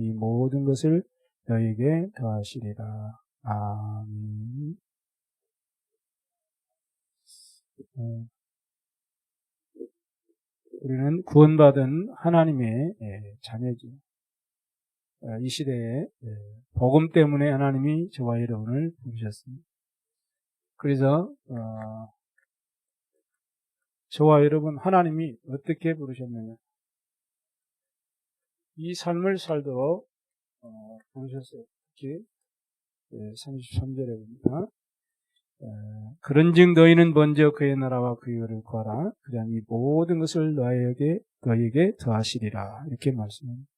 이 모든 것을 너희에게 더하시리라. 아멘. 우리는 구원받은 하나님의 자녀죠. 이 시대에 복음 때문에 하나님이 저와 여러분을 부르셨습니다. 그래서 저와 여러분 하나님이 어떻게 부르셨느냐, 이 삶을 살도록 부르셨어요. 특히 33절에 보니까 그런즉 너희는 먼저 그의 나라와 그의 의를 구하라. 그리하면 이 모든 것을 너희에게 더하시리라. 이렇게 말씀합니다.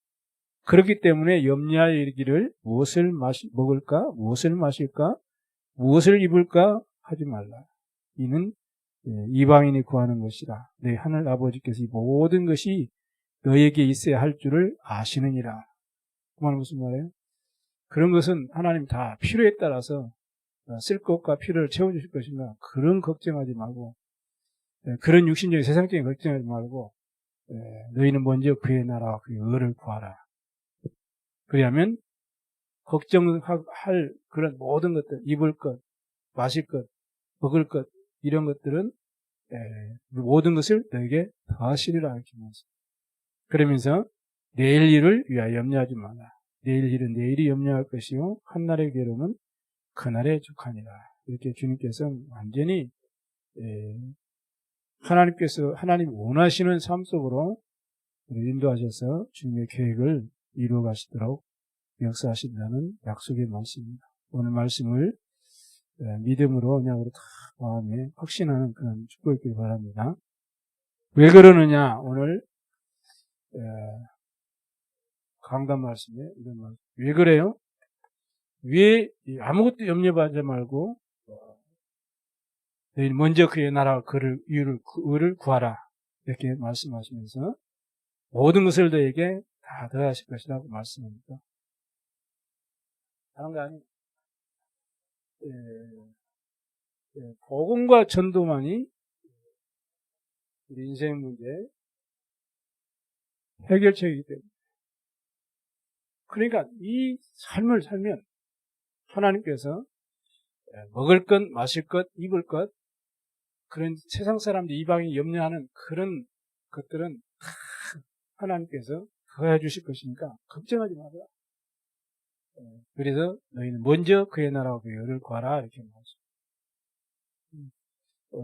그렇기 때문에 염려하여 이르기를 무엇을 먹을까, 무엇을 마실까, 무엇을 입을까 하지 말라. 이는 이방인이 구하는 것이라. 내 하늘 아버지께서 이 모든 것이 너희에게 있어야 할 줄을 아시느니라. 그 말은 무슨 말이에요? 그런 것은 하나님 다 필요에 따라서 쓸 것과 필요를 채워주실 것인가, 그런 걱정하지 말고, 그런 육신적인 세상적인 걱정하지 말고, 너희는 먼저 그의 나라와 그의 의를 구하라. 그러면 걱정할 그런 모든 것들, 입을 것, 마실 것, 먹을 것, 이런 것들은 모든 것을 너에게 더하시리라 이렇게 말했습니다. 그러면서 내일 일을 위하여 염려하지 마라. 내일 일은 내일이 염려할 것이요 한날의 괴로움은 그날에 족하니라. 이렇게 주님께서 완전히 하나님 원하시는 삶 속으로 인도하셔서 주님의 계획을 이루어 가시도록 역사하신다는 약속의 말씀입니다. 오늘 말씀을 믿음으로 언약으로 다 마음에 확신하는 그런 축복이길 바랍니다. 왜 그러느냐? 오늘 강단 말씀에 이런 말씀. 왜 그래요? 왜 아무것도 염려하지 말고 너희는 먼저 그의 나라와 그를 의를 구하라 이렇게 말씀하시면서 모든 것을 너에게 다 더하실 것이라고 말씀합니다. 다른 거 아니에요. 복음과 전도만이 우리 인생 문제 해결책이기 때문에. 그러니까 이 삶을 살면 하나님께서 먹을 것, 마실 것, 입을 것, 그런 세상 사람들 이방이 염려하는 그런 것들은 하나님께서 더해 주실 것이니까 걱정하지 마라. 그래서 너희는 먼저 그의 나라와 그의 의를 구하라 이렇게 말씀합니다.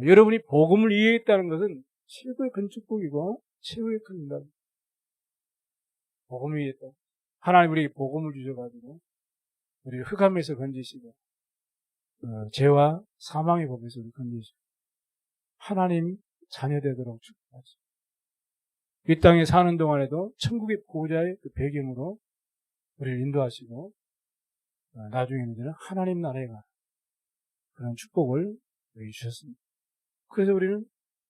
여러분이 복음을 이해했다는 것은 최고의 큰 축복이고 최고의 큰 응답. 복음을 이해했다. 하나님 우리에게 복음을 주셔가지고 우리를 흑암에서 건지시고 죄와 사망의 법에서 우리를 건지시고 하나님 자녀되도록 축복하시고 이 땅에 사는 동안에도 천국의 보호자의 그 배경으로 우리를 인도하시고 나중에는 하나님 나라에 가는 그런 축복을 주셨습니다. 그래서 우리는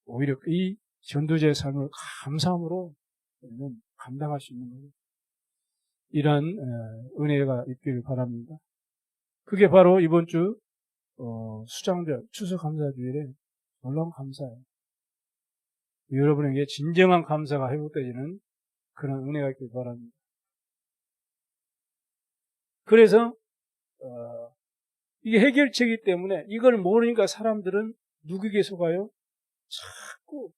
오히려 이 전도자의 삶을 감사함으로 우리는 감당할 수 있는 거예요. 이러한 은혜가 있기를 바랍니다. 그게 바로 이번 주 수장절 추수감사주일에 놀라운 감사예요. 여러분에게 진정한 감사가 회복되지는 그런 은혜가 있기를 바랍니다. 그래서 이게 해결책이기 때문에 이걸 모르니까 사람들은 누구에게 속아요? 자꾸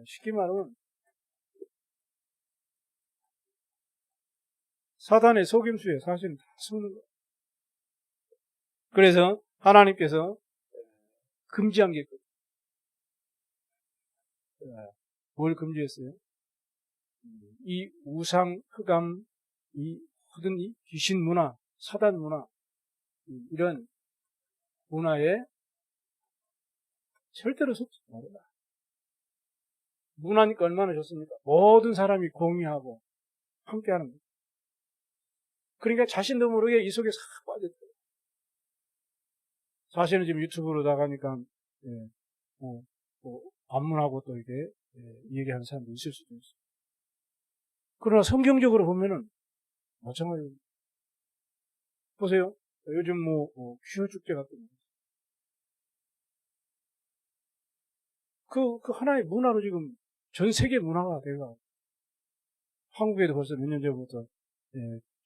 쉽게 말하면 사단의 속임수에 사실은 다 속는 거예요. 그래서 하나님께서 금지한 게 있거든요. 뭘 금지했어요? 이 우상, 흑암, 이 모든 이 귀신 문화, 사단 문화, 이런 문화에 절대로 속지 말아라. 문화니까 얼마나 좋습니까? 모든 사람이 공유하고 함께하는 거예요. 그러니까 자신도 모르게 이 속에 싹 빠졌어요. 사실은 지금 유튜브로 나가니까 안문하고 또 이렇게 얘기하는 사람도 있을 수도 있어요. 그러나 성경적으로 보면은 마찬가지예요. 보세요. 요즘 퀴어 축제 같은 거. 그 하나의 문화로 지금 전 세계 문화가 돼가. 한국에도 벌써 몇 년 전부터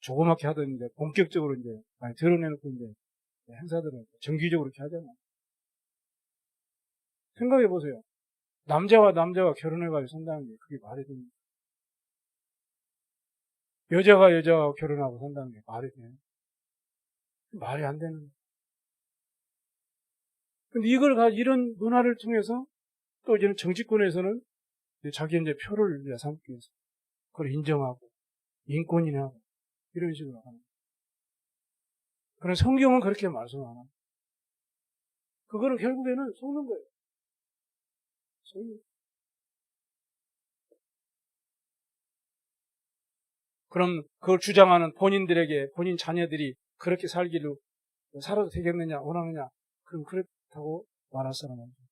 조그맣게 하던 이제 본격적으로 이제 많이 드러내놓고 이제 행사들을 정기적으로 이렇게 하잖아요. 생각해 보세요. 남자와 남자가 결혼해가지고 산다는 게 그게 말이 됩니까? 여자가 여자와 결혼하고 산다는 게 말이 돼요? 말이 안 되는 거예요. 근데 이런 문화를 통해서 또 이제는 정치권에서는 자기 이제 표를 이제 삼기 위해서 그걸 인정하고 인권이나 하고 이런 식으로 하는 거예요. 그런 성경은 그렇게 말씀 안 합니다. 그거를 결국에는 속는 거예요. 속는. 그럼 그걸 주장하는 본인들에게 본인 자녀들이 그렇게 살기를 살아도 되겠느냐 원하느냐 그럼 그렇다고 말할 사람은 없죠.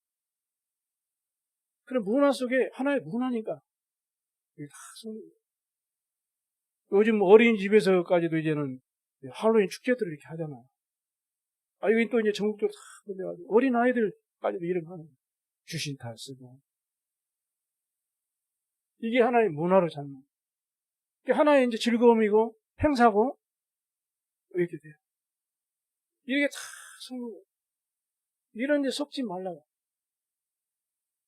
그런 문화 속에 하나의 문화니까 이게 다 속는 거예요. 요즘 어린이집에서까지도 이제는 할로윈 축제들을 이렇게 하잖아요. 여기 또 이제 전국적으로 다 보내가지고 어린아이들까지도 이런 거 하는 거예요. 주신 다 쓰고. 이게 하나의 문화로 잡는 거예요. 이게 하나의 이제 즐거움이고 행사고 이렇게 돼요. 이게 다 속는 거예요. 이런 데 속지 말라고.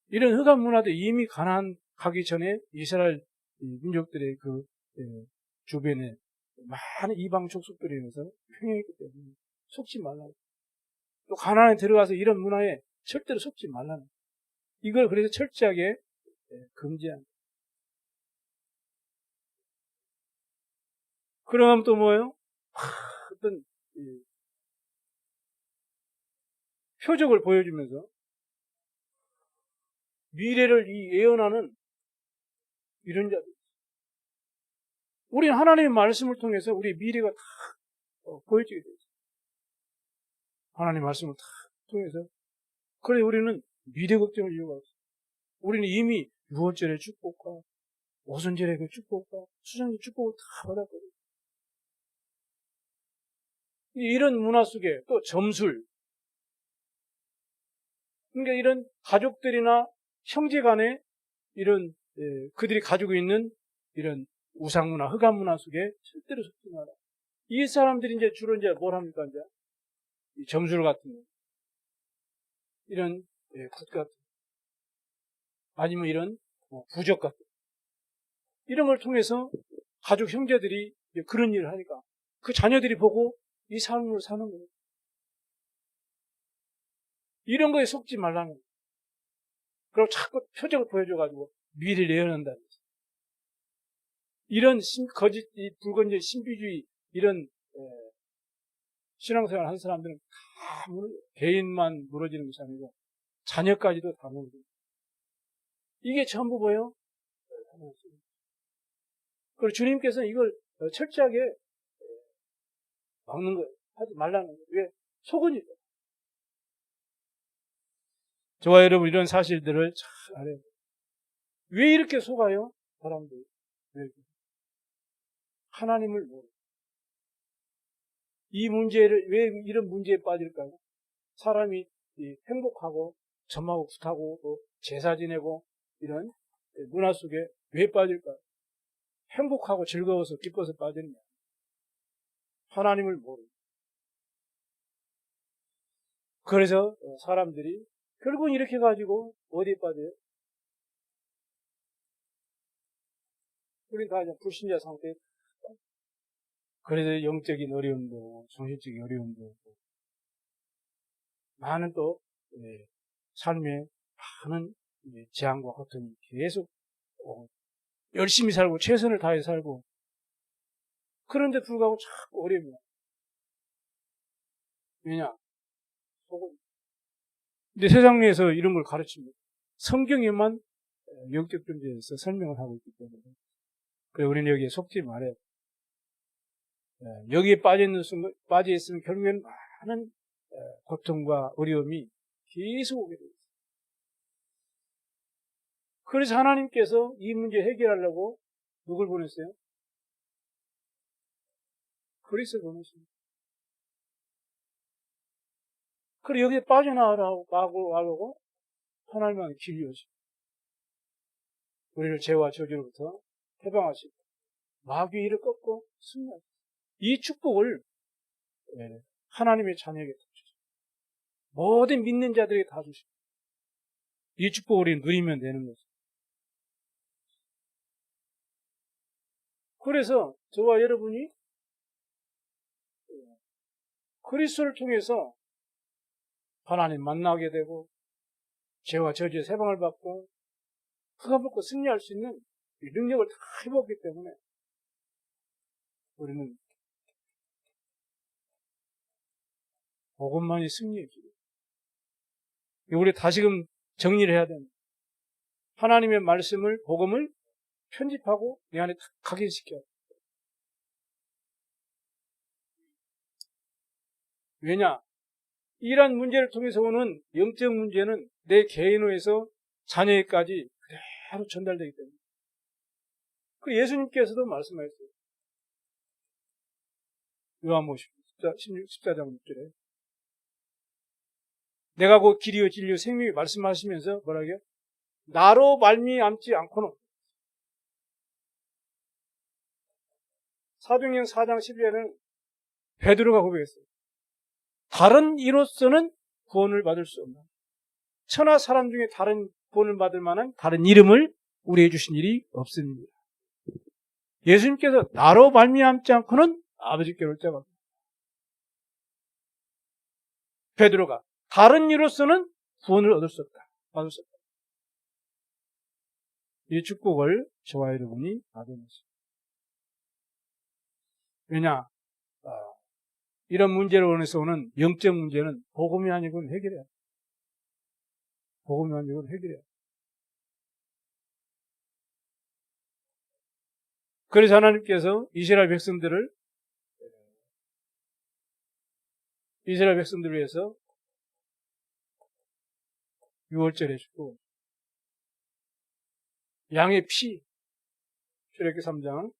이런 흑암 문화도 이미 가나안 가기 전에 이스라엘 민족들의 그 주변에 많은 이방 족속들에 의해서 평행했기 때문에 속지 말라고. 또 가나안에 들어가서 이런 문화에 절대로 속지 말라는. 이걸 그래서 철저하게 금지한. 그러면 또 뭐예요? 어떤 표적을 보여주면서 미래를 예언하는 이런 자들. 우리는 하나님의 말씀을 통해서 우리 미래가 다 보여지게 되죠. 하나님의 말씀을 다 통해서. 그래 우리는 미래 걱정을 이유가 없어요. 우리는 이미 유월절의 축복과 오순절의 그 축복과 수정의 축복을 다 받았거든요. 이런 문화 속에 또 점술, 그러니까 이런 가족들이나 형제 간에 이런 그들이 가지고 있는 이런 우상 문화, 흑암 문화 속에 절대로 속지 마라. 이 사람들이 이제 주로 이제 뭘 합니까? 이제 이 점술 같은 거, 이런 굿 같은, 아니면 이런 부적 같은 이런 걸 통해서 가족 형제들이 그런 일을 하니까 그 자녀들이 보고 이 삶을 사는 거예요. 이런 거에 속지 말라는 거예요. 그리고 자꾸 표적을 보여줘가지고 미래를 예언한다. 이런 거짓, 불건전 신비주의 이런 신앙생활 한 사람들은 다 개인만 무너지는 것이 아니고 자녀까지도 다 무너져요. 이게 전부 뭐예요? 그리고 주님께서는 이걸 철저하게 막는 거예요. 하지 말라는 거예요. 왜? 속으니까. 저와 여러분 이런 사실들을 잘 알아야 돼요. 왜 이렇게 속아요? 사람들이. 왜? 하나님을 모르고. 이 문제를, 왜 이런 문제에 빠질까요? 사람이 행복하고, 점하고 굿하고, 또 제사 지내고, 이런 문화 속에 왜 빠질까요? 행복하고 즐거워서 기뻐서 빠지는 거예요. 하나님을 모르고. 그래서 사람들이 결국은 이렇게 가지고 어디에 빠져요? 우린 다 이제 불신자 상태에. 그래서 영적인 어려움도, 정신적인 어려움도, 많은 또 삶에 많은 재앙과 고통이 계속 열심히 살고 최선을 다해 살고 그런데 불구하고 자꾸 어려움이야. 왜냐? 속은. 근데 세상에서 이런 걸 가르칩니다. 성경에만 영적 존재에서 설명을 하고 있기 때문에. 그래서 우리는 여기에 속지 말아야 돼. 여기에 빠져 있으면 결국에는 많은 고통과 어려움이 계속 오게 돼요. 그래서 하나님께서 이 문제 해결하려고 누굴 보냈어요? 그리스도를 보냈습니다. 그리고 여기에 빠져나가고 하려고 하나님은 길이 오시고 우리를 죄와 저주로부터 해방하시고 마귀의 일을 꺾고 승리하시고 이 축복을 하나님의 자녀에게 주십니다. 모든 믿는 자들에게 다 주십니다. 이 축복을 우리 누리면 되는 거죠. 그래서 저와 여러분이 그리스도를 통해서 하나님 만나게 되고 죄와 저주의 세방을 받고 그가 먹고 승리할 수 있는 이 능력을 다 해봤기 때문에 우리는 복음만이 승리이죠. 우리 다시금 정리를 해야 됩니다. 하나님의 말씀을, 복음을 편집하고 내 안에 각인시켜야 돼요. 왜냐? 이러한 문제를 통해서 오는 영적 문제는 내 개인에서 자녀에까지 그대로 전달되기 때문에. 그 예수님께서도 말씀하셨어요. 요한복음 14장 6절에 내가 곧 길이요 진리요 생명이 말씀하시면서 뭐라고요? 나로 말미암지 않고는 사도행전 4장 11절에는 베드로가 고백했어요. 다른 이로서는 구원을 받을 수 없나. 천하 사람 중에 다른 구원을 받을 만한 다른 이름을 우리에게 주신 일이 없습니다. 예수님께서 나로 말미암지 않고는 아버지께로 올 자가 없다. 베드로가 다른 이로서는 구원을 얻을 수 없다. 받을 수 없다. 이 축복을 저와 여러분이 받은 것입니다. 왜냐? 이런 문제로 인해서 오는 영적 문제는 복음이 아니고는 해결해야 돼. 복음이 아니고는 해결해야 돼. 그래서 하나님께서 이스라엘 백성들을 위해서 6월절 해주고 양의 피 출애굽기 3장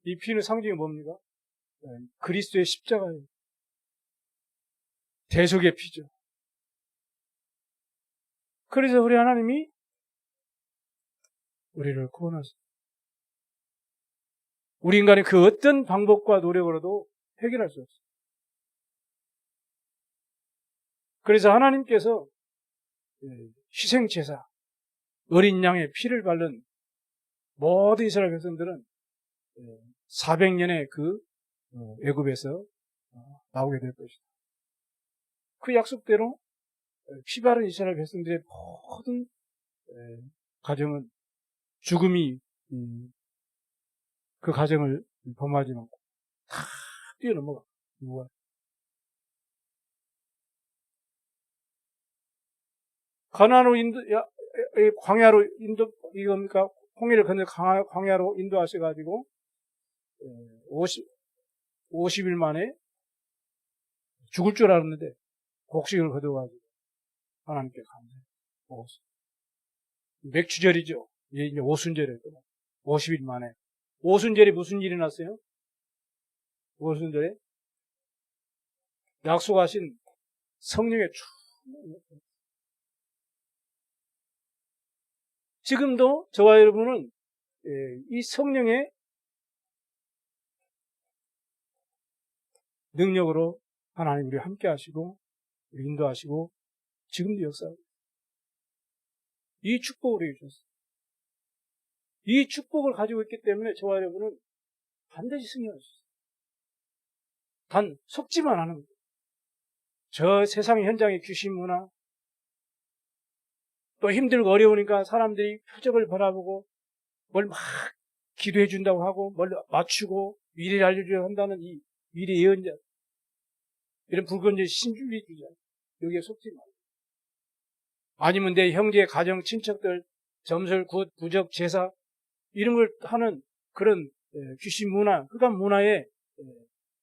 이 피는 상징이 뭡니까? 그리스도의 십자가예요. 대속의 피죠. 그래서 우리 하나님이 우리를 구원하셨어요. 우리 인간이 그 어떤 방법과 노력으로도 해결할 수 없어요. 그래서 하나님께서 희생제사, 어린 양의 피를 바른 모든 이스라엘 백성들은 400년의 그 애굽에서 나오게 될 것이다. 그 약속대로 피 바른 이스라엘 백성들의 모든 가정은 죽음이 그 가정을 범하지 않고 다 뛰어넘어가. 가나안으로 광야로 이겁니까? 홍해를 건너 광야로 인도하셔가지고 50일 만에 죽을 줄 알았는데 곡식을 거둬가지고 하나님께 감사해요. 맥추절이죠. 이제 오순절이에요. 50일 만에. 오순절에 무슨 일이 났어요? 오순절에 약속하신 성령의 충만이. 지금도 저와 여러분은 이 성령의 능력으로 하나님 우리 함께 하시고 인도하시고 지금도 역사하고 이 축복을 우리에게 주셨어요. 이 축복을 가지고 있기 때문에 저와 여러분은 반드시 승리할 수 있어요. 단 속지만 하는 거예요. 저 세상 현장의 귀신 문화 또 힘들고 어려우니까 사람들이 표적을 바라보고 뭘 막 기도해 준다고 하고 뭘 맞추고 미래를 알려주려 한다는 이 미래 예언자 이런 불건전 신주의주의자 여기에 속지 말고 아니면 내 형제 가정 친척들 점설 굿 부적 제사 이런 걸 하는 그런 귀신 문화 흑암 문화에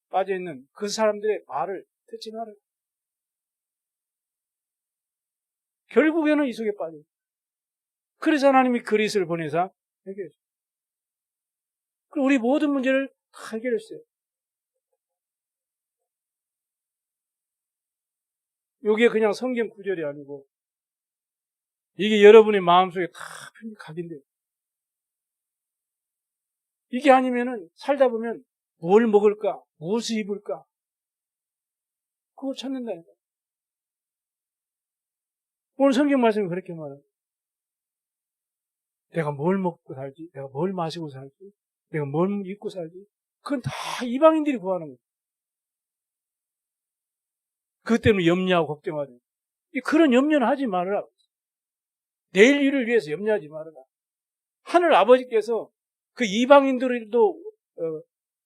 빠져있는 그 사람들의 말을 듣지 말아요. 결국에는 이 속에 빠져요. 그래서 하나님이 그리스를 보내사 해결했어요. 그리고 우리 모든 문제를 다 해결했어요. 이게 그냥 성경 구절이 아니고 이게 여러분의 마음속에 다 각인돼요. 이게 아니면은 살다 보면 뭘 먹을까? 무엇을 입을까? 그거 찾는다니까. 오늘 성경 말씀이 그렇게 말해요. 내가 뭘 먹고 살지? 내가 뭘 마시고 살지? 내가 뭘 입고 살지? 그건 다 이방인들이 구하는 거예요. 그것 때문에 염려하고 걱정하죠. 그런 염려는 하지 말아라. 내일 일을 위해서 염려하지 말아라. 하늘 아버지께서 그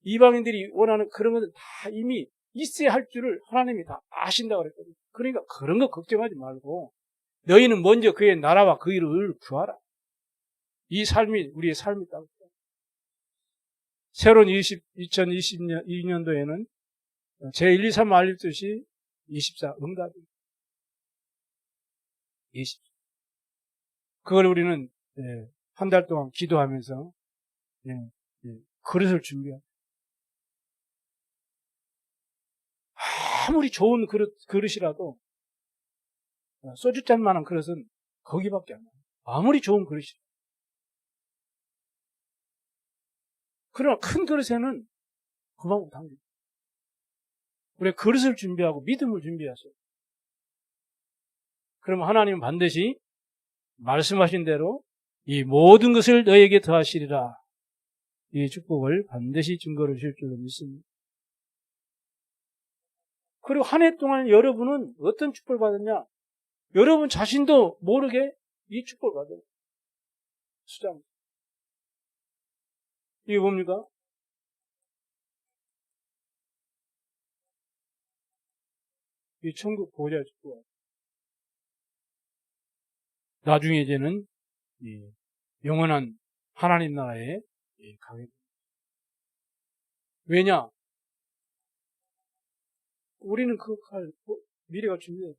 이방인들이 원하는 그런 것은 다 이미 있어야 할 줄을 하나님이 다 아신다고 그랬거든요. 그러니까 그런 거 걱정하지 말고 너희는 먼저 그의 나라와 그 일을 구하라. 이 삶이 우리의 삶이다. 새로운 2022년도에는 제1, 2, 3 알립듯이 24 응답이 20. 그걸 우리는 한 달 동안 기도하면서 그릇을 준비하고 아무리 좋은 그릇이라도 소주잔만한 그릇은 거기밖에 안 나요. 아무리 좋은 그릇이. 그러나 큰 그릇에는 그만큼 담겨. 우리가 그릇을 준비하고 믿음을 준비하세요. 그러면 하나님은 반드시 말씀하신 대로 이 모든 것을 너에게 더하시리라. 이 축복을 반드시 증거를 주실 줄로 믿습니다. 그리고 한 해 동안 여러분은 어떤 축복을 받았냐? 여러분 자신도 모르게 이 축복을 받아요. 수장. 이게 뭡니까? 이 천국 보좌의 축복. 나중에 이제는 이 영원한 하나님 나라에 가게 됩니다. 왜냐? 우리는 그 미래가 준비돼요.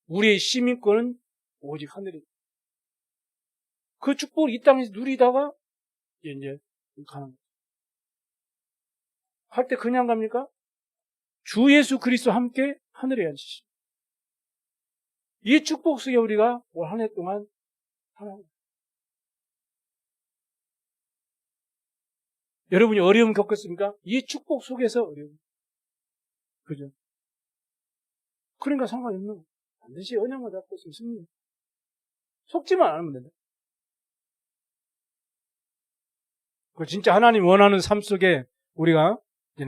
우리의 시민권은 오직 하늘이다. 그 축복을 이 땅에서 누리다가 이제 가는 거예요. 할 때 그냥 갑니까? 주 예수 그리스도와 함께 하늘에 앉으시죠. 이 축복 속에 우리가 올 한 해 동안 살아갑니다. 여러분이 어려움 겪었습니까? 이 축복 속에서 어려움. 그죠? 그러니까 상관이 없는 거예요. 반드시 언약만 잡고 있으면 승리. 속지만 않으면 된다. 그 진짜 하나님 원하는 삶 속에 우리가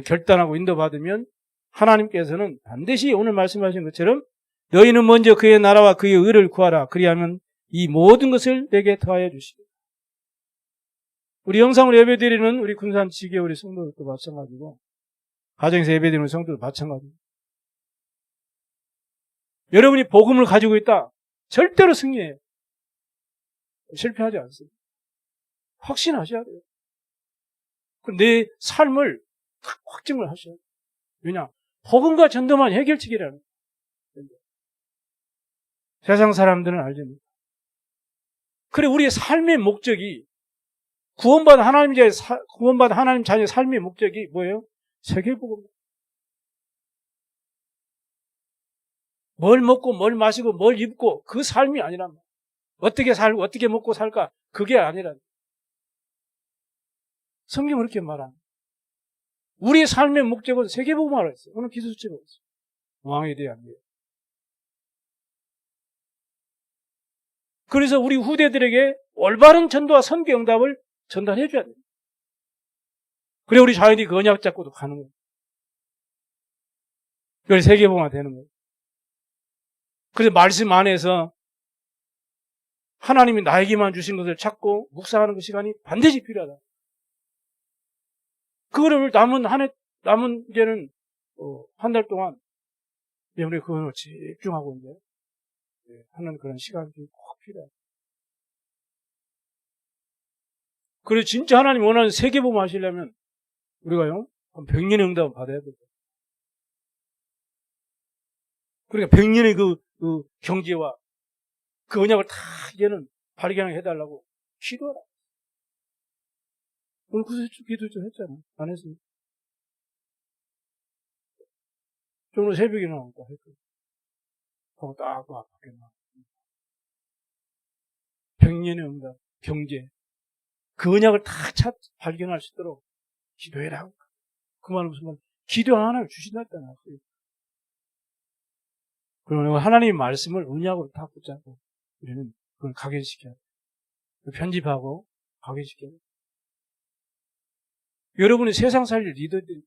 결단하고 인도받으면 하나님께서는 반드시 오늘 말씀하신 것처럼 너희는 먼저 그의 나라와 그의 의를 구하라. 그리하면 이 모든 것을 내게 더하여 주시고. 우리 영상으로 예배드리는 우리 군산 지교 우리 성도들도 마찬가지고 가정에서 예배드리는 성도도 마찬가지고 여러분이 복음을 가지고 있다. 절대로 승리해요. 실패하지 않습니다. 확신하셔야 돼요. 내 삶을 확증을 하셔야 돼요. 왜냐? 복음과 전도만 해결책이라는 거예요. 세상 사람들은 알죠. 그래 우리의 삶의 목적이 구원받은 하나님 자녀의 삶의 목적이 뭐예요? 세계복음. 뭘 먹고 뭘 마시고 뭘 입고 그 삶이 아니란 말이에요. 어떻게 살고 어떻게 먹고 살까? 그게 아니란. 성경은 그렇게 말합니다. 우리의 삶의 목적은 세계복음화로 했어요. 오늘 기술집으로 했어요. 왕에 대한 일. 그래서 우리 후대들에게 올바른 전도와 선교 응답을 전달해 줘야 돼요. 그래 우리 자연이 그 언약 잡고도 가는 거예요. 그래서 세계복음화 되는 거예요. 그래서 말씀 안에서 하나님이 나에게만 주신 것을 찾고 묵상하는 그 시간이 반드시 필요하다. 그거를 남은 이제는 한 달 동안 우리 그걸 집중하고 이제 하는 그런 시간이 꼭 필요해요. 그래서 진짜 하나님 원하는 세계복음 하시려면 우리가요 100년의 응답을 받아야 돼요. 그러니까 100년의 그 경제와 그 언약을 다 이제는 발견하게 해달라고 기도하라. 오늘 그 기도 좀 했잖아요. 안 했습니까? 좀 더 새벽에 나오니까 했거든요. 그거 딱 받겠나. 백년의 응답, 경제, 그 언약을 다 발견할 수 있도록 기도해라. 그 말은 무슨 말? 기도 하나를 주신다 했잖아. 그러면 하나님의 말씀을 언약으로 다 붙잡고 우리는 그걸 각인시켜야 돼. 편집하고 각인시켜야 돼. 여러분이 세상 살릴 리더들,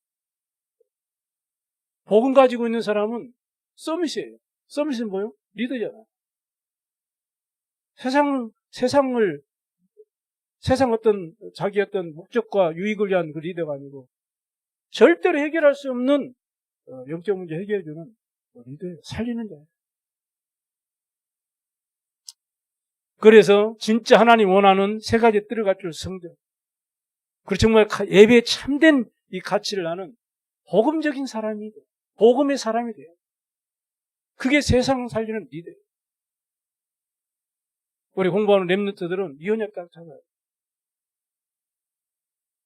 복음 가지고 있는 사람은 서밋이에요. 서밋은 뭐예요? 리더잖아. 세상 어떤, 자기 어떤 목적과 유익을 위한 그 리더가 아니고, 절대로 해결할 수 없는 영적 문제 해결해주는 리더예요. 살리는 자예요. 그래서 진짜 하나님 원하는 세 가지 뜰을 갖출 성전. 그리고 정말 예배에 참된 이 가치를 아는 복음적인 사람이 돼요. 복음의 사람이 돼요. 그게 세상 살리는 리더예요. 우리 공부하는 렘넌트들은 이 언약 딱 잡아요.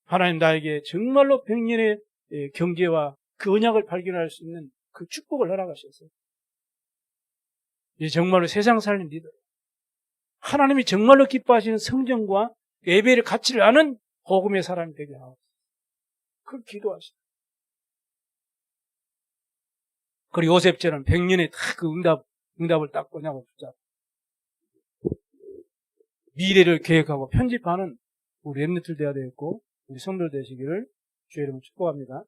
하나님 나에게 정말로 백년의 경계와 그 언약을 발견할 수 있는 그 축복을 허락하셨어요. 이 정말로 세상 살리는 리더. 하나님이 정말로 기뻐하시는 성전과 예배의 가치를 아는 복음의 사람이 되게 하옵소서. 그걸 기도하시죠. 그리고 요셉처럼 백년에 다 그 응답을 딱 언약을 붙잡고 미래를 계획하고 편집하는 우리 렘넌트들 되어야 되겠고 우리 성도들 되시기를 주의 이름으로 축복합니다.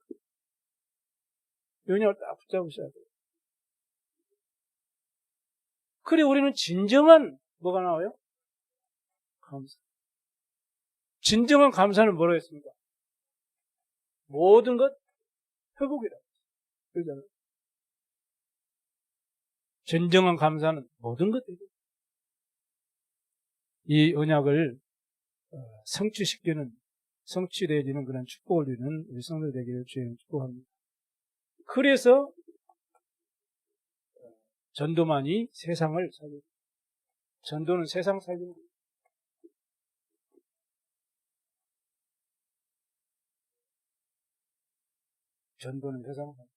언약을 딱 붙잡으셔야 돼요. 그래 우리는 진정한 뭐가 나와요? 감사. 진정한 감사는 뭐라고 했습니까? 모든 것 회복이라. 그러잖아요. 진정한 감사는 모든 것 회복. 이 언약을 성취되어지는 그런 축복을 누리는 우리 성도 되기를 주님 축복합니다. 그래서 전도만이 세상을 살리고 전도는 세상 살리는 거예요. 전도는 세상을 살리고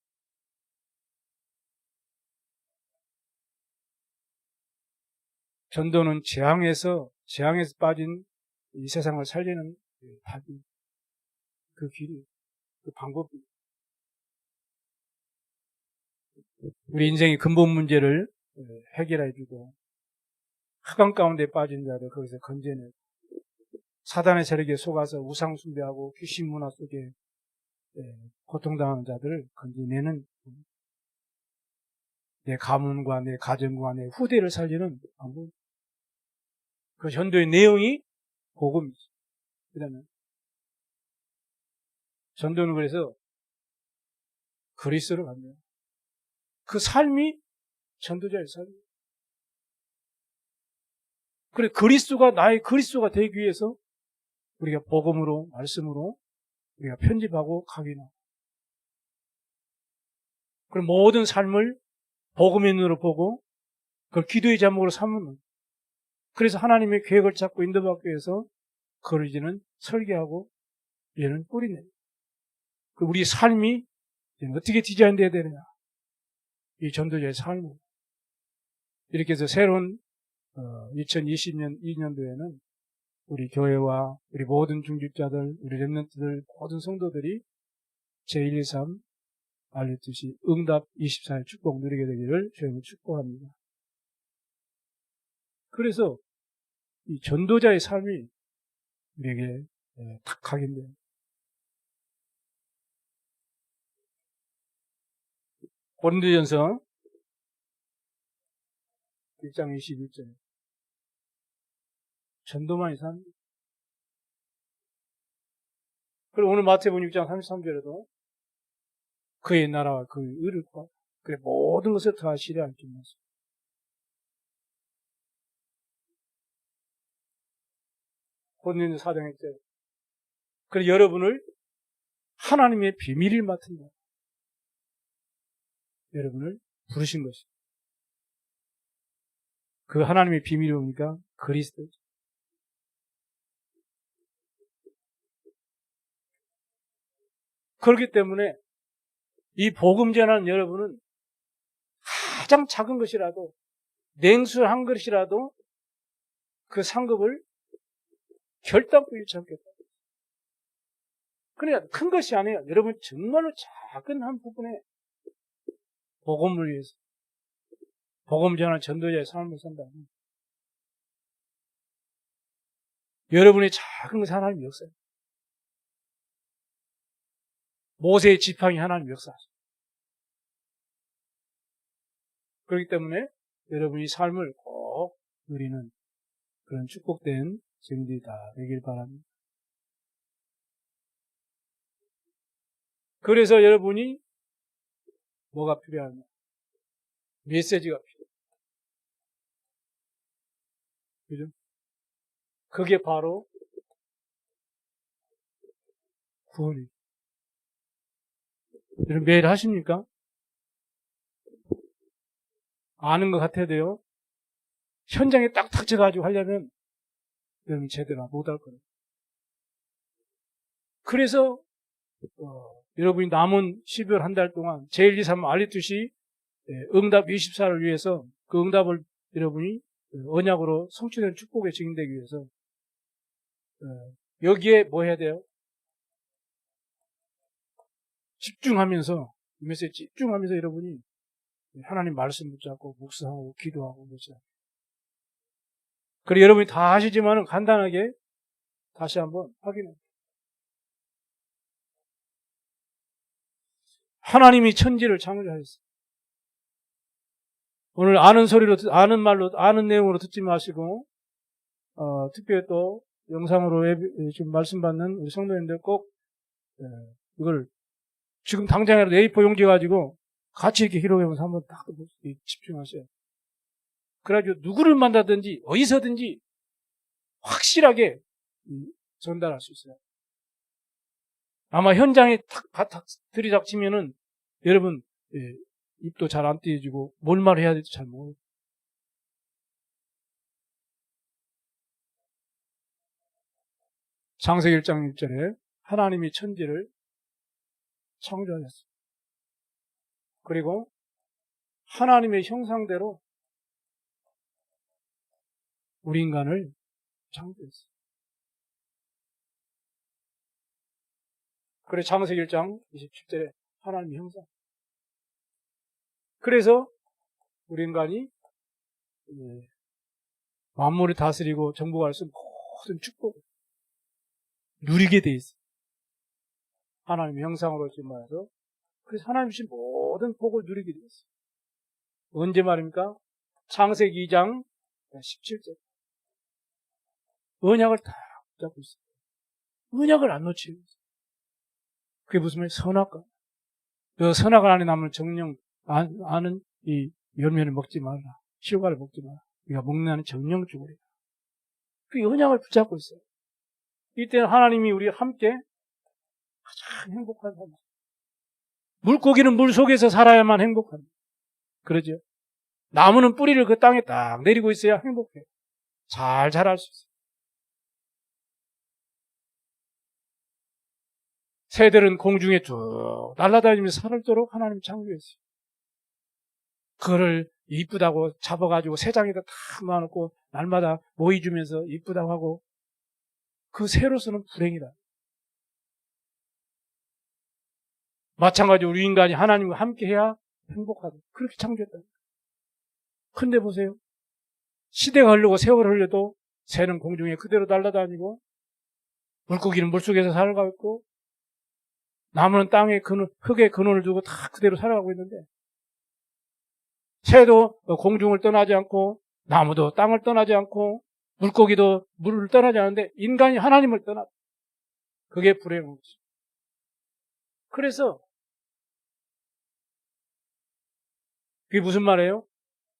전도는 재앙에서 빠진 이 세상을 살리는 답이 그 길이 그 방법이 우리 인생의 근본 문제를 해결해주고 흑암 가운데 빠진 자를 거기서 건져내고 사단의 세력에 속아서 우상 숭배하고 귀신 문화 속에 고통당하는 자들을 건져내는 내 가문과 내 가정과 내 후대를 살리는 방법. 그 전도의 내용이 복음이지. 그다음에 전도는 그래서 그리스도를 갖는 그 삶이 전도자의 삶이에요. 그래 그리스도가 나의 그리스도가 되기 위해서 우리가 복음으로 말씀으로 우리가 편집하고 각인하고 그럼 모든 삶을 복음의 눈으로 보고 그걸 기도의 제목으로 삼는 그래서 하나님의 계획을 찾고 인도받기 위해서 그걸 이제는 설계하고 얘는 뿌리내요. 우리 삶이 어떻게 디자인되어야 되느냐. 이 전도자의 삶을. 이렇게 해서 새로운 2020년 2년도에는 우리 교회와 우리 모든 중직자들, 우리 렘넌트들, 모든 성도들이 제123 알렸듯이 응답 24의 축복 누리게 되기를 주님을 축복합니다. 그래서 이 전도자의 삶이 우리에게 탁 각인돼요. 고린도전서 1장 21절 전도만이 삽니다. 그리고 오늘 마태복음 6장 33절에도 그의 나라와 그의 의를 구하라. 그래 모든 것을 더하시려 할 줄 믿습니다. 고린도 4장 1절 그래 여러분을 하나님의 비밀을 맡은다. 여러분을 부르신 것입니다. 그 하나님의 비밀이 뭡니까? 그리스도죠. 그렇기 때문에 이 복음 전하는 여러분은 가장 작은 것이라도 냉수 한 그릇이라도 그 상급을 결단코 잃지 않겠다. 그러니까 큰 것이 아니에요. 여러분 정말로 작은 한 부분에 복음을 위해서 복음 전하는 전도자의 삶을 산다. 여러분의 작은 것이 하나님 역사예요. 모세의 지팡이 하나님 역사하죠. 그렇기 때문에 여러분이 삶을 꼭 누리는 그런 축복된 증인들이 다 되길 바랍니다. 그래서 여러분이 뭐가 필요하냐? 메시지가 필요해요. 그죠? 그게 바로 구원이에요. 여러분 매일 하십니까? 아는 것 같아도요. 현장에 딱 닥쳐가지고 하려면 여러분이 제대로 못할 거예요. 그래서 여러분이 남은 12월 한 달 동안 제1, 2, 3 알리투시 응답 24를 위해서 그 응답을 여러분이 언약으로 성취된 축복의 증인되기 위해서 여기에 뭐 해야 돼요? 집중하면서 이 메시지 집중하면서 여러분이 하나님 말씀 붙잡고 묵상하고 기도하고 그렇죠. 그리고 여러분이 다 하시지만은 간단하게 다시 한번 확인해. 하나님이 천지를 창조하셨어요. 오늘 아는 소리로, 아는 말로, 아는 내용으로 듣지 마시고, 특별히 또 영상으로 지금 말씀 받는 우리 성도님들 꼭, 이걸 지금 당장이라도 A4 용지 가지고 같이 이렇게 기록해보면서 한번 딱 집중하세요. 그래가지고 누구를 만나든지 어디서든지 확실하게 전달할 수 있어요. 아마 현장에 탁 들이닥치면은 여러분 입도 잘 안 띄어지고 뭘 말해야 될지 잘 모르고. 창세기 1장 1절에 하나님이 천지를 창조하셨습니다. 그리고 하나님의 형상대로 우리 인간을 창조했어요. 그래서 창세기 1장 27절에 하나님의 형상. 그래서 우리 인간이 만물을 다스리고 정복할 수 있는 모든 축복을 누리게 돼 있어요. 하나님의 형상으로 지금 말해서 그래서 하나님 주신 모든 복을 누리게 돼 있어요. 언제 말입니까? 창세기 2장 17절. 언약을 다 붙잡고 있어요. 언약을 안 놓치고 있어요. 그게 무슨 말이에요? 선악과. 그 선악을 안에 남은 정령 아는 이 열매를 먹지 말라. 시효과를 먹지 마라. 우리가 먹는 정령 죽으리라. 그 언약을 붙잡고 있어요. 이때는 하나님이 우리와 함께 가장 행복한 삶. 물고기는 물 속에서 살아야만 행복합니다. 그러죠? 나무는 뿌리를 그 땅에 딱 내리고 있어야 행복해요. 잘 자랄 수 있어요. 새들은 공중에 쭉 날아다니면서 살도록 하나님 창조했어요. 그거를 이쁘다고 잡아가지고 새장에다 다 모아놓고 날마다 모이주면서 이쁘다고 하고 그 새로서는 불행이다. 마찬가지로 우리 인간이 하나님과 함께해야 행복하다. 그렇게 창조했다. 근데 보세요. 시대가 흐르고 세월이 흘려도 새는 공중에 그대로 날아다니고 물고기는 물속에서 살아가고 있고 나무는 땅에 흙에 근원을 두고 다 그대로 살아가고 있는데 새도 공중을 떠나지 않고 나무도 땅을 떠나지 않고 물고기도 물을 떠나지 않는데 인간이 하나님을 떠났다. 그게 불행한 것이죠. 그래서 그게 무슨 말이에요?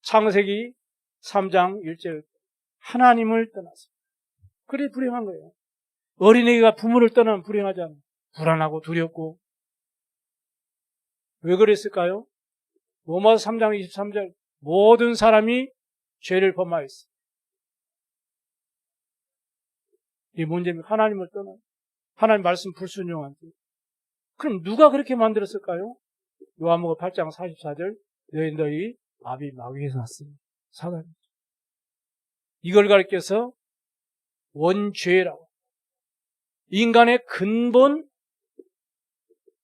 창세기 3장 1절 하나님을 떠났습니다. 그래 불행한 거예요. 어린애가 부모를 떠나면 불행하잖아요. 불안하고 두렵고. 왜 그랬을까요? 로마서 3장 23절 모든 사람이 죄를 범하였어요. 이게 문제입니다. 하나님을 떠나 하나님 말씀 불순종한 죄. 그럼 누가 그렇게 만들었을까요? 요한복음 8장 44절 너희 아비 마귀에서 났습니다. 사단. 이걸 가르쳐서 원죄라고. 인간의 근본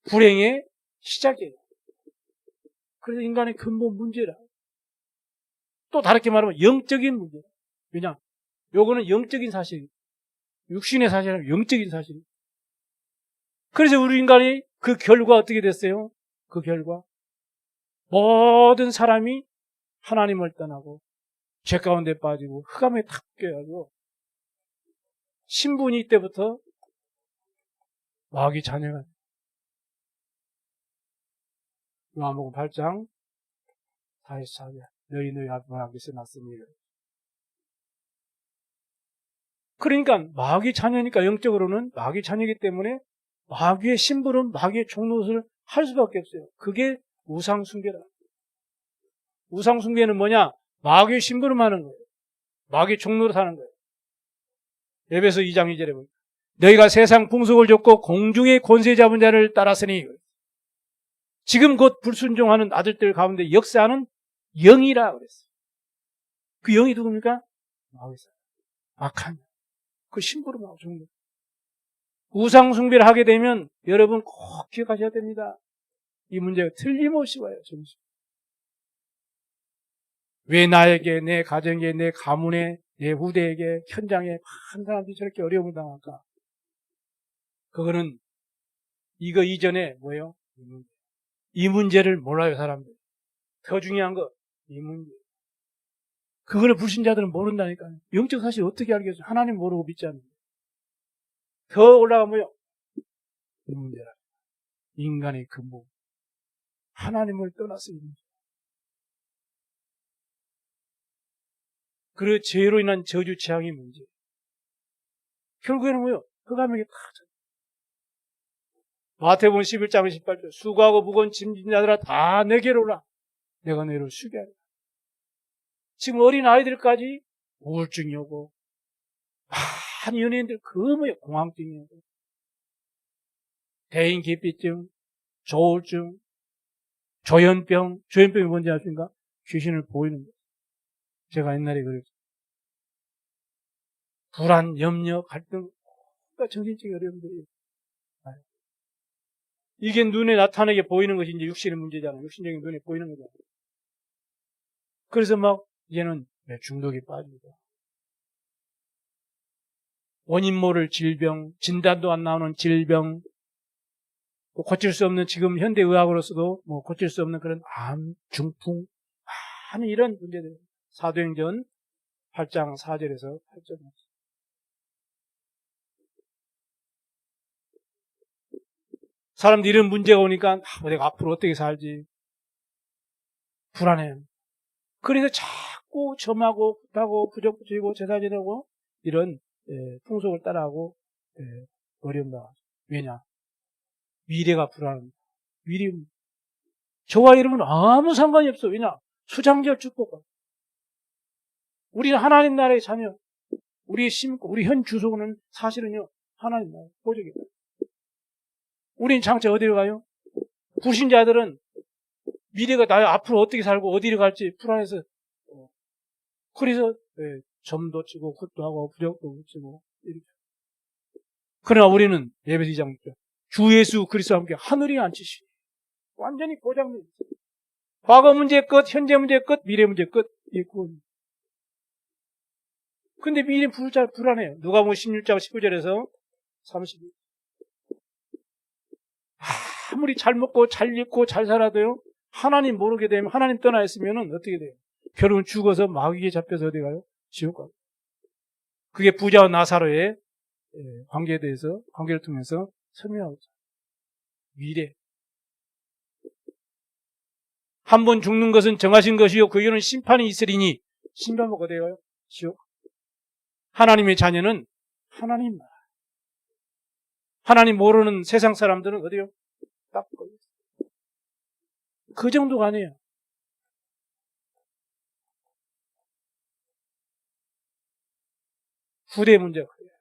불행의 시작이에요. 그래서 인간의 근본 문제라. 또 다르게 말하면 영적인 문제. 왜냐? 요거는 영적인 사실이에요. 육신의 사실이 아니라 영적인 사실이에요. 그래서 우리 인간이 그 결과 어떻게 됐어요? 그 결과 모든 사람이 하나님을 떠나고 죄 가운데 빠지고 흑암에 탁 껴가지고 신분이 이때부터 마귀 자녀가 돼요. 요한복음 8장 44절 너희 앞에 마귀에서 났으니. 그러니까 마귀 자녀니까 영적으로는 마귀 자녀이기 때문에 마귀의 심부름, 마귀의 종노릇을 할 수밖에 없어요. 그게 우상숭배라. 우상숭배는 뭐냐? 마귀의 심부름하는 거예요. 마귀의 종노릇하는 거예요. 에베소 2장 2절에 보면 너희가 세상 풍속을 좇고 공중의 권세 잡은 자를 따랐으니 지금 곧 불순종하는 아들들 가운데 역사하는 영이라 그랬어요. 그 영이 누굽니까? 마귀사. 악한 영. 그 심부름하고 종노릇. 우상숭배를 하게 되면 여러분 꼭 기억하셔야 됩니다. 이 문제가 틀림없이 와요. 정신. 왜 나에게, 내 가정에, 내 가문에, 내 후대에게, 현장에 많은 사람들이 저렇게 어려움을 당할까? 그거는 이거 이전에 뭐예요? 이 문제를 몰라요, 사람들. 더 중요한 거, 이 문제. 그거를 불신자들은 모른다니까요. 영적 사실 어떻게 알겠어요? 하나님 모르고 믿지 않는 거예요. 더 올라가면 뭐예요? 이 문제라. 인간의 근본. 하나님을 떠나서 이 문제. 그 죄로 인한 저주 재앙의 문제. 결국에는 뭐예요? 흑암에게 다 져. 마태복음 11장 18절 수고하고 무거운 짐진 자들아 다 내게로 오라. 내가 너희를 쉬게 하리라. 지금 어린 아이들까지 우울증이 오고 많은 연예인들 그 뭐예요? 공황증이 오고 대인기피증, 조울증, 조현병. 조현병이 뭔지 아십니까? 귀신을 보이는 거예요. 제가 옛날에 그랬죠. 불안, 염려, 갈등, 정신적인 어려움들이. 이게 눈에 나타나게 보이는 것이 이제 육신의 문제잖아요. 육신적인 눈에 보이는 거잖아요. 그래서 막 이제는 중독에 빠지고 원인 모를 질병, 진단도 안 나오는 질병, 또 고칠 수 없는 지금 현대의학으로서도 뭐 고칠 수 없는 그런 암, 중풍, 많은 이런 문제들. 사도행전 8장 4절에서 8절. 사람들이 이런 문제가 오니까 내가 앞으로 어떻게 살지 불안해요. 그래서 자꾸 점하고 굿하고 부적 붙이고 제사 지내고 이런 풍속을 따라하고 어려움 나가죠. 왜냐? 미래가 불안합니다. 미래. 저와 여러분은 아무 상관이 없어. 왜냐? 수장절 축복과 우리는 하나님 나라의 자녀. 우리의 심고 우리 현 주소는 사실은요 하나님 나라의 보적이에요. 우리는 장차 어디로 가요? 불신자들은 미래가 나 앞으로 어떻게 살고 어디로 갈지 불안해서 그래서 점도 치고 굿도 하고 부적도 붙이고 이렇게. 그러나 우리는 예배서 2장 주 예수 그리스도와 함께 하늘에 앉히시니 완전히 보장돼 있어요. 과거 문제 끝, 현재 문제 끝, 미래 문제 끝. 근데 미래 불안해요. 누가복음 16장 19절에서 32절. 아무리 잘 먹고 잘 입고 잘 살아도요. 하나님 모르게 되면 하나님 떠나 있으면 어떻게 돼요? 결국은 죽어서 마귀에 잡혀서 어디 가요? 지옥 가요. 그게 부자와 나사로의 관계에 대해서 관계를 통해서 설명하고 있어요. 미래. 한 번 죽는 것은 정하신 것이요 그 이유는 심판이 있으리니 심판받고 어디 가요? 지옥. 하나님의 자녀는 하나님 나라. 하나님 모르는 세상 사람들은 어디요? 딱 걸려. 그 정도가 아니에요. 후대 문제가 그래요.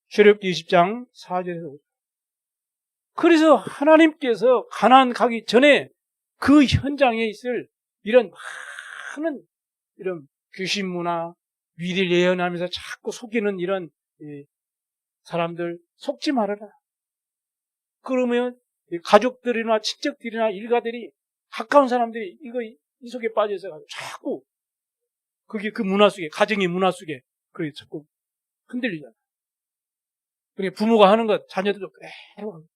출애굽기 20장 4절에서 5절. 그래서 하나님께서 가나안 가기 전에 그 현장에 있을 이런 많은 이런 귀신 문화, 미래를 예언하면서 자꾸 속이는 이런 사람들 속지 말아라. 그러면 가족들이나 친척들이나 일가들이 가까운 사람들이 이 속에 빠져서 자꾸 그게 그 문화 속에, 가정의 문화 속에 그게 자꾸 흔들리잖아. 그러니까 부모가 하는 것 자녀들도 그대로 합니다.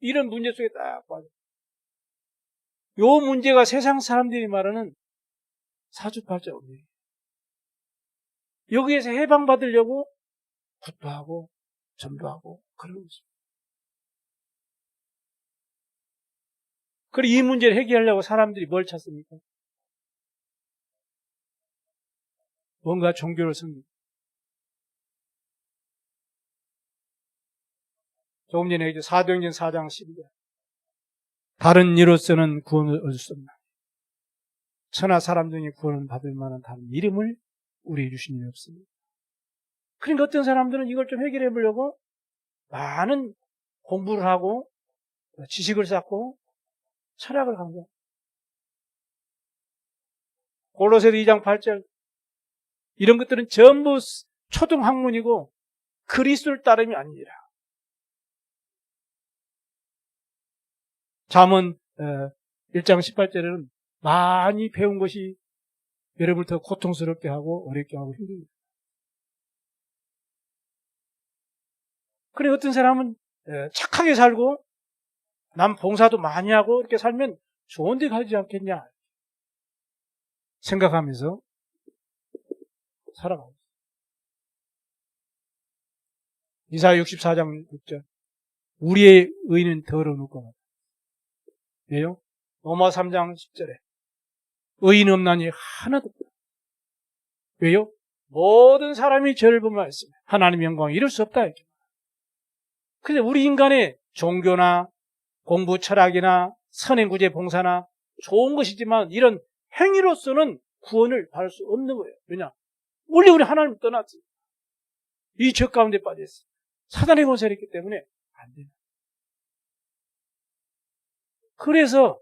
이런 문제 속에 딱 빠져. 요 문제가 세상 사람들이 말하는 사주팔자입니다. 여기에서 해방받으려고 굿도하고 전도하고 그런 거죠. 그리고 이 문제를 해결하려고 사람들이 뭘 찾습니까? 뭔가 종교를 섬깁니다. 조금 전에 사도행전 4장 12절. 다른 이로서는 구원을 얻을 수 없나. 천하 사람 중에 구원을 받을 만한 다른 이름을 우리에게 주신 일이 없습니다. 그러니까 어떤 사람들은 이걸 좀 해결해 보려고 많은 공부를 하고 지식을 쌓고 철학을 한 거예요. 골로새서 2장 8절 이런 것들은 전부 초등학문이고 그리스도를 따름이 아니라. 잠언 1장 18절에는 많이 배운 것이 여러분을 더 고통스럽게 하고 어렵게 하고 힘듭니다. 그래 어떤 사람은 착하게 살고 남 봉사도 많이 하고 이렇게 살면 좋은 데 가지 않겠냐 생각하면서 살아가고 있어요. 이사야 64장 6절 우리의 의는 더러운 것 같아요. 왜요? 로마 3장 10절에 의인 없나니 하나도 없다. 왜요? 모든 사람이 죄를 범하였으며 하나님의 영광을 이룰 수 없다. 그래서 우리 인간의 종교나 공부 철학이나 선행구제 봉사나 좋은 것이지만 이런 행위로서는 구원을 받을 수 없는 거예요. 왜냐? 원래 우리 하나님을 떠났지. 이 죄 가운데 빠져있어. 사단의 권세를 했기 때문에 안 돼요. 그래서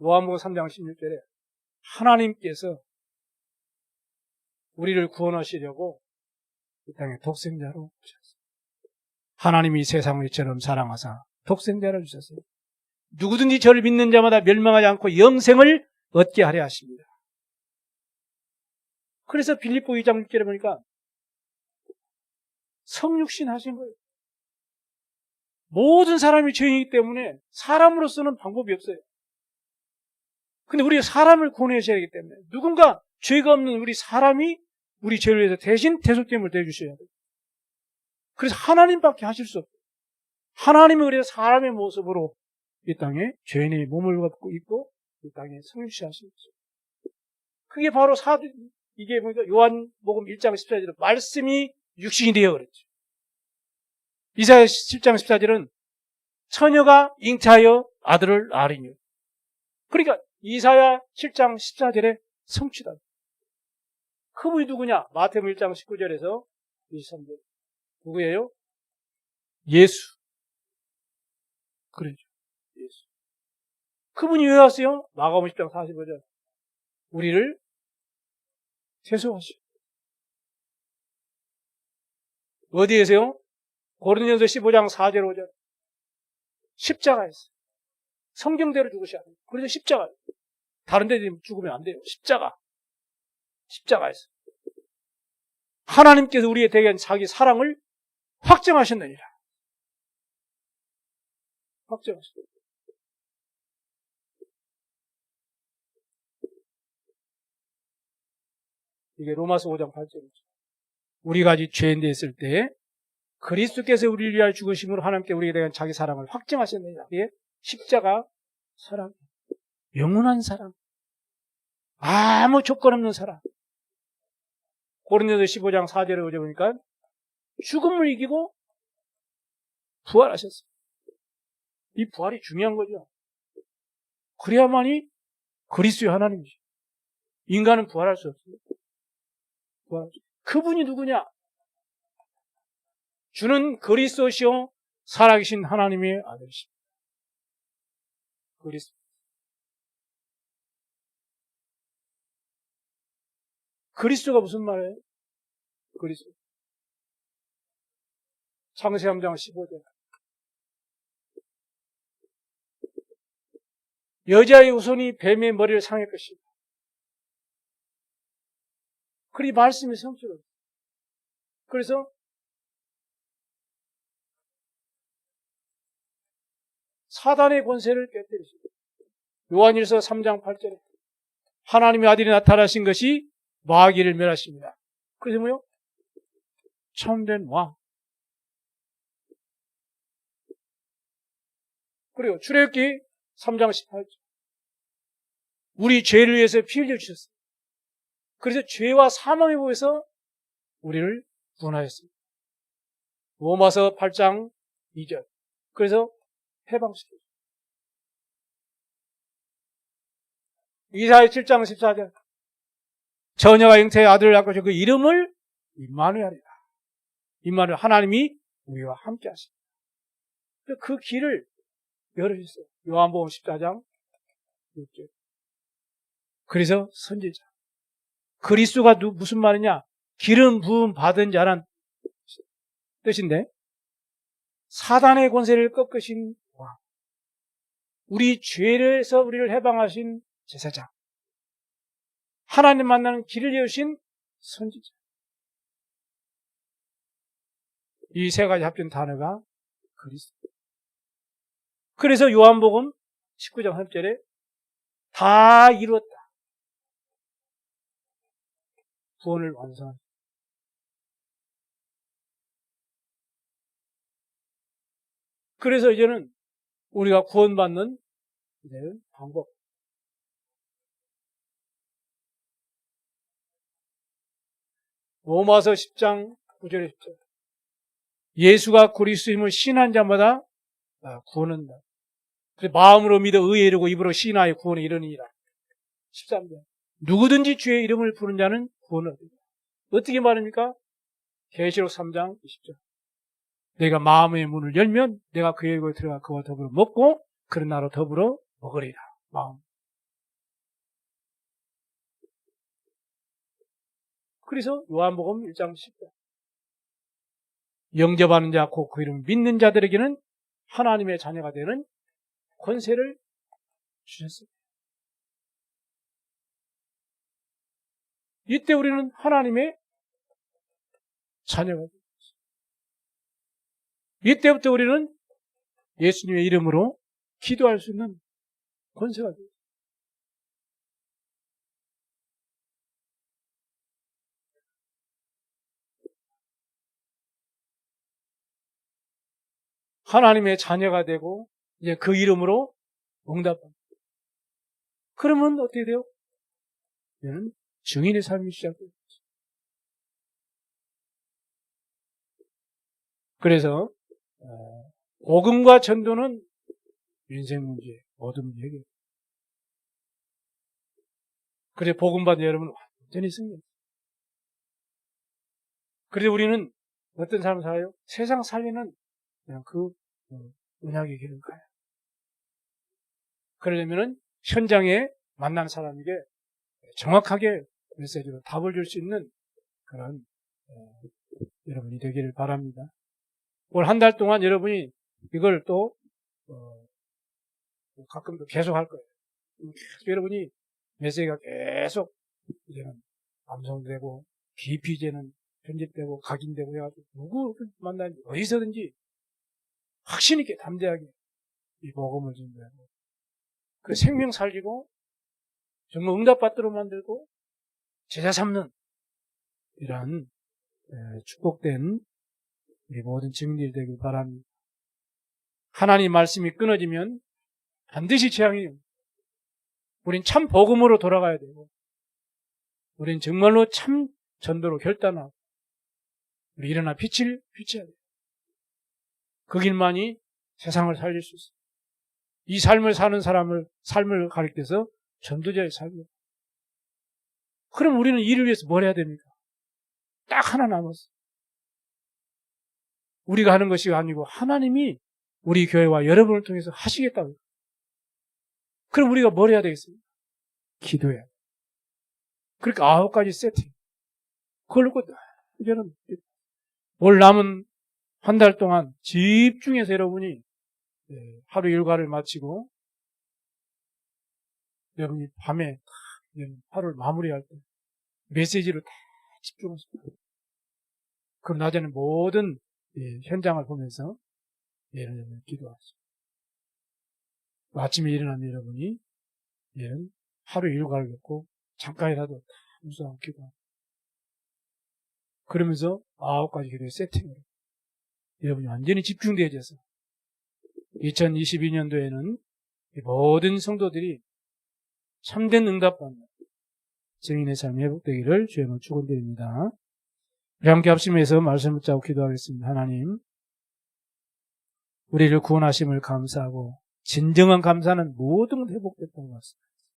요한복음 3장 16절에 하나님께서 우리를 구원하시려고 이 땅에 독생자로 오셨어요. 하나님이 세상을 이처럼 사랑하사 독생자를 주셨어요. 누구든지 저를 믿는 자마다 멸망하지 않고 영생을 얻게 하려 하십니다. 그래서 빌립보 2장 6절에 보니까 성육신 하신 거예요. 모든 사람이 죄인이기 때문에 사람으로서는 방법이 없어요. 근데 우리가 사람을 구원하셔야 하기 때문에 누군가 죄가 없는 우리 사람이 우리 죄를 위해서 대신 대속됨을 대주셔야 돼요. 그래서 하나님밖에 하실 수 없어요. 하나님이 그래서 사람의 모습으로 이 땅에 죄인의 몸을 갖고 있고 이 땅에 성육신 하신 거죠. 그게 바로 이게 보니까 요한복음 1장 14절에 말씀이 육신이 되어 그랬죠. 이사야 10장 14절은 처녀가 잉태하여 아들을 낳으리니. 그러니까 이사야 7장 14절에 성취다. 그분이 누구냐? 마태복음 1장 19절에서 23절. 누구예요? 예수. 그러죠. 예수. 그분이 왜 왔어요? 마가복음 10장 45절. 우리를 세수하시오. 어디에서요? 고린도전서 15장 4절 5절. 십자가에서. 성경대로 죽으셔야 돼요. 그래서 십자가. 다른 데 죽으면 안 돼요. 십자가에서. 하나님께서 우리에 대한 자기 사랑을 확정하셨느니라. 확정하셨느니라. 이게 로마서 5장 8절이죠. 우리가 아직 죄인되어 있을 때 그리스도께서 우리를 위하여 죽으심으로 하나님께 우리에 대한 자기 사랑을 확정하셨느니라. 이게 십자가 사랑. 영원한 사랑. 아무 조건 없는 사랑. 고린도서 15장 4절에 오자 보니까 죽음을 이기고 부활하셨어요. 이 부활이 중요한 거죠. 그래야만이 그리스도의 하나님이죠. 인간은 부활할 수 없어요. 그분이 누구냐? 주는 그리스도시요 살아계신 하나님의 아들이십니다. 그리스도. 그리스도가 무슨 말이에요? 그리스도. 창세기 3장 15절. 여자의 후손이 뱀의 머리를 상할 것이다. 그리 말씀이 성취로. 그래서 사단의 권세를 깨뜨리시고 요한일서 3장 8절에 하나님의 아들이 나타나신 것이 마귀를 멸하십니다. 그래서 뭐요? 참된 왕. 그리고 출애굽기 3장 18절. 우리 죄를 위해서 피 흘려 주셨어요. 그래서 죄와 사망의 법에서 우리를 구원하였습니다. 로마서 8장 2절. 그래서 해방시켜요. 이사야 7장 14절. 처녀가 잉태의 아들을 낳고 그 이름을 임마누엘이라. 임마누엘, 하나님이 우리와 함께 하십니다. 그 길을 열어주셨어요. 요한복음 14장 6절. 그래서 선지자. 그리스도가 무슨 말이냐? 기름 부음 받은 자란 뜻인데, 사단의 권세를 꺾으신 왕. 우리 죄에서 우리를 해방하신 제사장. 하나님 만나는 길을 여신 선지자. 이 세 가지 합친 단어가 그리스도. 그래서 요한복음 19장 3절에 다 이루었다. 구원을 완성한. 그래서 이제는 우리가 구원받는 방법. 로마서 10장 9절에 10절. 예수가 그리스도임을 신한 자마다 구원한다. 마음으로 믿어 의에 이르고 입으로 신하여 구원에 이르느니라. 13절. 누구든지 주의 이름을 부르는 자는 구원을 얻는다. 어떻게 말합니까? 계시록 3장 20절. 내가 마음의 문을 열면 내가 그의 입에 들어가 그와 더불어 먹고 그런 나로 더불어 먹으리라. 마음. 그래서 요한복음 1장 10절. 영접하는 자, 곧 그 이름을 믿는 자들에게는 하나님의 자녀가 되는 권세를 주셨습니다. 이때 우리는 하나님의 자녀가 됩니다. 이때부터 우리는 예수님의 이름으로 기도할 수 있는 권세가 됩니다. 하나님의 자녀가 되고 이제 그 이름으로 응답합니다. 그러면 어떻게 돼요? 이제는 증인의 삶이 시작돼요. 그래서 복음과 전도는 인생 문제, 모든 문제 해결. 그래 복음 받은 여러분 완전히 승리. 그래서 우리는 어떤 삶을 살아요? 세상 살리는 그냥 그 은약의 길을 가요. 그러려면은 현장에 만난 사람에게 정확하게 메시지로 답을 줄 수 있는 그런 여러분이 되기를 바랍니다. 올 한 달 동안 여러분이 이걸 또 가끔 또 계속 할 거예요. 계속 여러분이 메시지가 계속 이제는 암송되고 깊이 이제는 편집되고 각인되고 해가지고 누구 만나는지 어디서든지 확신 있게 담대하게 이 복음을 전도하고 그 생명 살리고 정말 응답받도록 만들고 제자 삼는 이러한 축복된 우리 모든 증인들이 되길 바랍니다. 하나님 말씀이 끊어지면 반드시 재앙이에요. 우린 참 복음으로 돌아가야 되고 우린 정말로 참 전도로 결단하고 우리 일어나 빛을 비춰야 돼요. 그 길만이 세상을 살릴 수 있어요. 이 삶을 사는 삶을 가리켜서 전도자의 삶이에요. 그럼 우리는 이를 위해서 뭘 해야 됩니까? 딱 하나 남았어요. 우리가 하는 것이 아니고 하나님이 우리 교회와 여러분을 통해서 하시겠다고. 그럼 우리가 뭘 해야 되겠습니까? 기도해야 돼요. 그러니까 9가지 세트. 그걸 놓고 이제는 올 남은 한 달 동안 집중해서 여러분이 하루 일과를 마치고 여러분이 밤에 하루를 마무리할 때 메시지를 다 집중하십니다. 그럼 낮에는 모든 현장을 보면서 여러분 기도하십니다. 아침에 일어나면 여러분이 하루 일과를 겪고 잠깐이라도 다 묵상하고 기도합니다. 그러면서 9가지 기도의 세팅으로 여러분이 완전히 집중되어져서 2022년도에는 모든 성도들이 참된 응답받는 증인의 삶이 회복되기를 주님을 축원드립니다. 우리 함께 합심해서 말씀을 붙잡고 기도하겠습니다. 하나님, 우리를 구원하심을 감사하고 진정한 감사는 모든 것 회복됐던 것 같습니다.